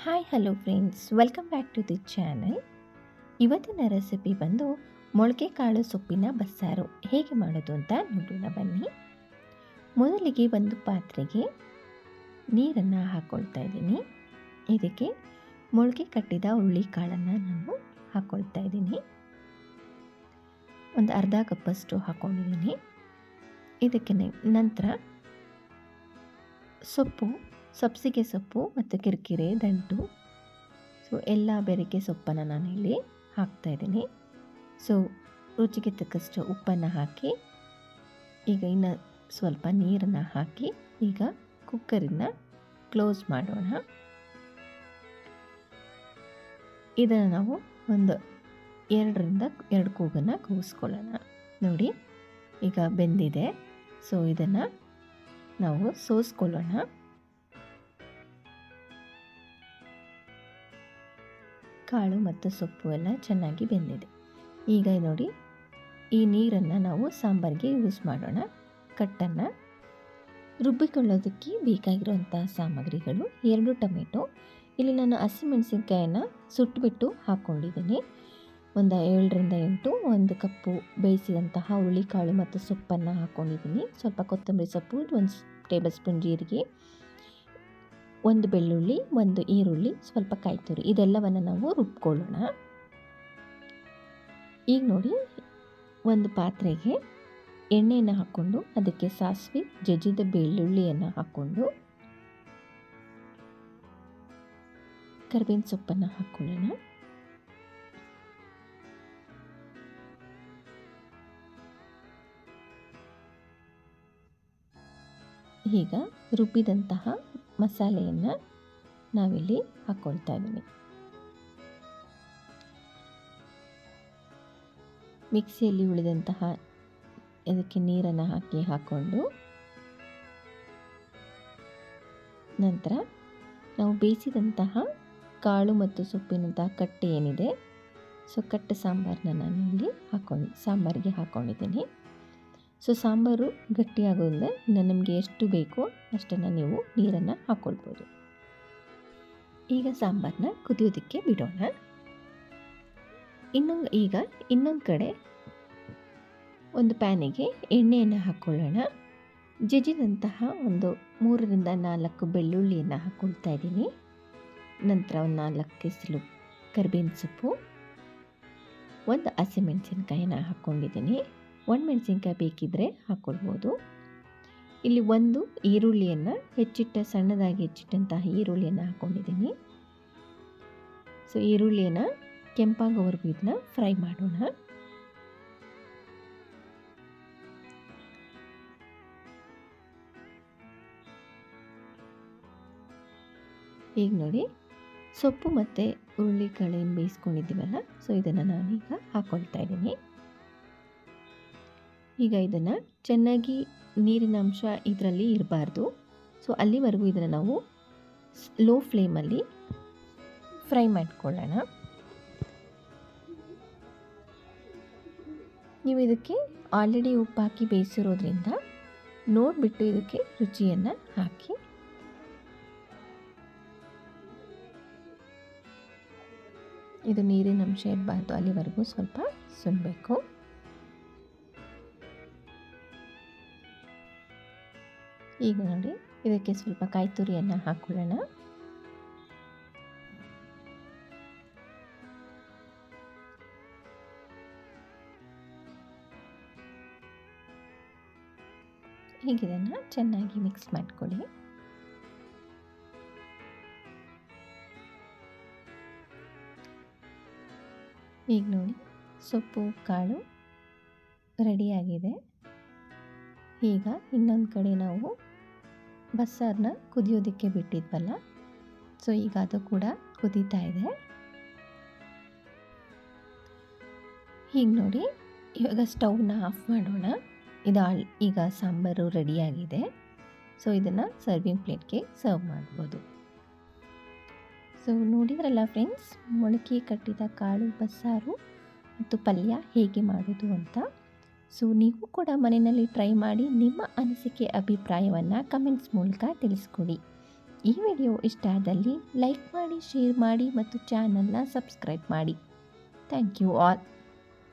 Hi hello friends, welcome back to the channel. ಇವತ್ತಿನ recipe ಬಂದು ಮೊಳಕೆ ಕಾಳು ಸೊಪ್ಪಿನ ಬಸ್ಸಾರು ಹೇಗೆ ಮಾಡೋದು ಅಂತ ನೋಡೋಣ ಬನ್ನಿ. ಮೊದಲಿಗೆ ಒಂದು ಪಾತ್ರೆಗೆ ನೀರನ್ನು ಹಾಕ್ಕೊಳ್ತಾ ಇದ್ದೀನಿ. ಇದಕ್ಕೆ ಮೊಳಕೆ ಕಟ್ಟಿದ ಹುರುಳಿಕಾಳನ್ನು ನಾನು ಹಾಕ್ಕೊಳ್ತಾ ಇದ್ದೀನಿ. ಒಂದು ಅರ್ಧ ಕಪ್ಪಷ್ಟು ಹಾಕ್ಕೊಂಡಿದ್ದೀನಿ. ಇದಕ್ಕೆ ನಂತರ ಸಬ್ಸಿಗೆ ಸೊಪ್ಪು ಮತ್ತು ಕಿರಿಕಿರೆ ದಂಟು, ಎಲ್ಲ ಬೆರಕೆ ಸೊಪ್ಪನ್ನು ನಾನಿಲ್ಲಿ ಹಾಕ್ತಾಯಿದ್ದೀನಿ. ರುಚಿಗೆ ತಕ್ಕಷ್ಟು ಉಪ್ಪನ್ನು ಹಾಕಿ ಈಗ ಇನ್ನು ಸ್ವಲ್ಪ ನೀರನ್ನು ಹಾಕಿ ಈಗ ಕುಕ್ಕರನ್ನು ಕ್ಲೋಸ್ ಮಾಡೋಣ. ಇದನ್ನು ನಾವು ಒಂದು 2 ಕೂಗನ್ನು ಕೂಗಿಸ್ಕೊಳ್ಳೋಣ. ನೋಡಿ, ಈಗ ಬೆಂದಿದೆ. ಇದನ್ನು ನಾವು ಸೋಸ್ಕೊಳ್ಳೋಣ. ಕಾಳು ಮತ್ತು ಸೊಪ್ಪು ಎಲ್ಲ ಚೆನ್ನಾಗಿ ಬೆಂದಿದೆ. ಈಗ ನೋಡಿ, ಈ ನೀರನ್ನು ನಾವು ಸಾಂಬಾರಿಗೆ ಯೂಸ್ ಮಾಡೋಣ. ಕಟ್ಟನ್ನು ರುಬ್ಬಿಕೊಳ್ಳೋದಕ್ಕೆ ಬೇಕಾಗಿರುವಂಥ ಸಾಮಗ್ರಿಗಳು: 2 ಟೊಮೆಟೊ, ಇಲ್ಲಿ ನಾನು ಹಸಿಮೆಣಸಿನ್ಕಾಯನ್ನು ಸುಟ್ಟುಬಿಟ್ಟು ಹಾಕ್ಕೊಂಡಿದ್ದೀನಿ. ಒಂದು 7ರಿಂದ 8, 1 ಕಪ್ಪು ಬೇಯಿಸಿದಂತಹ ಹುರುಳಿಕಾಳು ಮತ್ತು ಸೊಪ್ಪನ್ನು ಹಾಕ್ಕೊಂಡಿದ್ದೀನಿ. ಸ್ವಲ್ಪ ಕೊತ್ತಂಬರಿ ಸೊಪ್ಪು, 1 ಟೇಬಲ್ ಸ್ಪೂನ್ ಜೀರಿಗೆ, 1 ಬೆಳ್ಳುಳ್ಳಿ, 1 ಈರುಳ್ಳಿ, ಸ್ವಲ್ಪ ಕಾಯಿ ತುರಿ, ಇದೆಲ್ಲವನ್ನು ನಾವು ರುಬ್ಕೊಳ್ಳೋಣ. ಈಗ ನೋಡಿ, ಒಂದು ಪಾತ್ರೆಗೆ ಎಣ್ಣೆಯನ್ನು ಹಾಕ್ಕೊಂಡು ಅದಕ್ಕೆ ಸಾಸಿವೆ, ಜಜ್ಜಿದ ಬೆಳ್ಳುಳ್ಳಿಯನ್ನು ಹಾಕ್ಕೊಂಡು ಕರಿಬೇವಿನ ಸೊಪ್ಪನ್ನು ಹಾಕ್ಕೊಳ್ಳೋಣ. ಈಗ ರುಬ್ಬಿದಂತಹ ಮಸಾಲೆಯನ್ನು ನಾವಿಲ್ಲಿ ಹಾಕ್ಕೊಳ್ತಾ ಇದ್ದೀನಿ. ಮಿಕ್ಸಿಯಲ್ಲಿ ಉಳಿದಂತಹ ಇದಕ್ಕೆ ನೀರನ್ನು ಹಾಕ್ಕೊಂಡು ನಂತರ ನಾವು ಬೇಯಿಸಿದಂತಹ ಕಾಳು ಮತ್ತು ಸೊಪ್ಪಿನಂತಹ ಕಟ್ಟೆ ಏನಿದೆ, ಕಟ್ಟೆ ಸಾಂಬಾರನ್ನ ನಾನು ಇಲ್ಲಿ ಸಾಂಬಾರಿಗೆ ಹಾಕ್ಕೊಂಡಿದ್ದೀನಿ. ಸಾಂಬಾರು ಗಟ್ಟಿಯಾಗೋದ್ರಿಂದ ನಿಮಗೆ ಎಷ್ಟು ಬೇಕೋ ಅಷ್ಟನ್ನು ನೀವು ನೀರನ್ನು ಹಾಕ್ಕೊಳ್ಬೋದು. ಈಗ ಸಾಂಬಾರನ್ನ ಕುದಿಯೋದಕ್ಕೆ ಬಿಡೋಣ. ಇನ್ನೊಂದು ಕಡೆ ಒಂದು ಪ್ಯಾನಿಗೆ ಎಣ್ಣೆಯನ್ನು ಹಾಕ್ಕೊಳ್ಳೋಣ. ಜಜ್ಜಿದಂತಹ ಒಂದು 3ರಿಂದ 4 ಬೆಳ್ಳುಳ್ಳಿಯನ್ನು ಹಾಕ್ಕೊಳ್ತಾ ಇದ್ದೀನಿ. ನಂತರ ಒಂದು 4 ಎಸಳು ಕರಿಬೇವಿನ ಸೊಪ್ಪು, 1 ಹಸಿಮೆಣಸಿನ್ಕಾಯಿನ ಹಾಕ್ಕೊಂಡಿದ್ದೀನಿ. ಒಣಮೆಣಸಿನ್ಕಾಯಿ ಬೇಕಿದ್ದರೆ ಹಾಕ್ಕೊಳ್ಬೋದು. ಇಲ್ಲಿ 1 ಈರುಳ್ಳಿಯನ್ನು ಸಣ್ಣದಾಗಿ ಹೆಚ್ಚಿಟ್ಟಂತಹ ಈರುಳ್ಳಿಯನ್ನು ಹಾಕ್ಕೊಂಡಿದ್ದೀನಿ. ಈರುಳ್ಳಿಯನ್ನು ಕೆಂಪಾಗೋವರೆಗೂ ಇದನ್ನ ಫ್ರೈ ಮಾಡೋಣ. ಈಗ ನೋಡಿ, ಸೊಪ್ಪು ಮತ್ತು ಹುರುಳಿಕಾಳು ಏನು ಬೇಯಿಸ್ಕೊಂಡಿದ್ದೀವಲ್ಲ, ಇದನ್ನು ನಾನೀಗ ಹಾಕ್ಕೊಳ್ತಾ ಇದ್ದೀನಿ. ಈಗ ಇದನ್ನು ಚೆನ್ನಾಗಿ ನೀರಿನ ಅಂಶ ಇದರಲ್ಲಿ ಇರಬಾರ್ದು. ಅಲ್ಲಿವರೆಗೂ ಇದನ್ನು ನಾವು ಲೋ ಫ್ಲೇಮಲ್ಲಿ ಫ್ರೈ ಮಾಡ್ಕೊಳ್ಳೋಣ. ನೀವು ಇದಕ್ಕೆ ಆಲ್ರೆಡಿ ಉಪ್ಪು ಹಾಕಿ ಬೇಯಿಸಿರೋದ್ರಿಂದ ನೋಡಿಬಿಟ್ಟು ಇದಕ್ಕೆ ರುಚಿಯನ್ನು ಹಾಕಿ. ಇದು ನೀರಿನ ಅಂಶ ಇರಬಾರ್ದು, ಅಲ್ಲಿವರೆಗೂ ಸ್ವಲ್ಪ ಸುಡಬೇಕು. ಈಗ ನೋಡಿ, ಇದಕ್ಕೆ ಸ್ವಲ್ಪ ಕಾಯಿ ತುರಿಯನ್ನು ಹಾಕ್ಕೊಳ್ಳೋಣ. ಈಗ ಇದನ್ನು ಚೆನ್ನಾಗಿ ಮಿಕ್ಸ್ ಮಾಡಿಕೊಳ್ಳಿ. ಈಗ ನೋಡಿ, ಸೊಪ್ಪು ಕಾಳು ರೆಡಿಯಾಗಿದೆ. ಈಗ ಇನ್ನೊಂದು ಕಡೆ ನಾವು ಬಸ್ಸಾರನ್ನ ಕುದಿಯೋದಕ್ಕೆ ಬಿಟ್ಟಿದ್ವಲ್ಲ, ಈಗ ಅದು ಕೂಡ ಕುದೀತಾ ಇದೆ. ಈಗ ನೋಡಿ, ಇವಾಗ ಸ್ಟವ್ನ ಆಫ್ ಮಾಡೋಣ. ಈಗ ಸಾಂಬಾರು ರೆಡಿಯಾಗಿದೆ. ಇದನ್ನು ಸರ್ವಿಂಗ್ ಪ್ಲೇಟ್ಗೆ ಸರ್ವ್ ಮಾಡ್ಬೋದು. ನೋಡಿದ್ರಲ್ಲ ಫ್ರೆಂಡ್ಸ್, ಮೊಳಕೆ ಕಟ್ಟಿದ ಕಾಳು ಬಸ್ಸಾರು ಮತ್ತು ಪಲ್ಯ ಹೇಗೆ ಮಾಡೋದು ಅಂತ. ನೀವು ಕೂಡ ಮನೆಯಲ್ಲಿ ಟ್ರೈ ಮಾಡಿ ನಿಮ್ಮ ಅನಿಸಿಕೆ ಅಭಿಪ್ರಾಯವನ್ನು ಕಮೆಂಟ್ಸ್ ಮೂಲಕ ತಿಳಿಸ್ಕೊಡಿ. ಈ ವಿಡಿಯೋ ಇಷ್ಟ ಆದಲ್ಲಿ ಲೈಕ್ ಮಾಡಿ, ಶೇರ್ ಮಾಡಿ ಮತ್ತು ಚಾನಲ್ನ ಸಬ್ಸ್ಕ್ರೈಬ್ ಮಾಡಿ. Thank you all.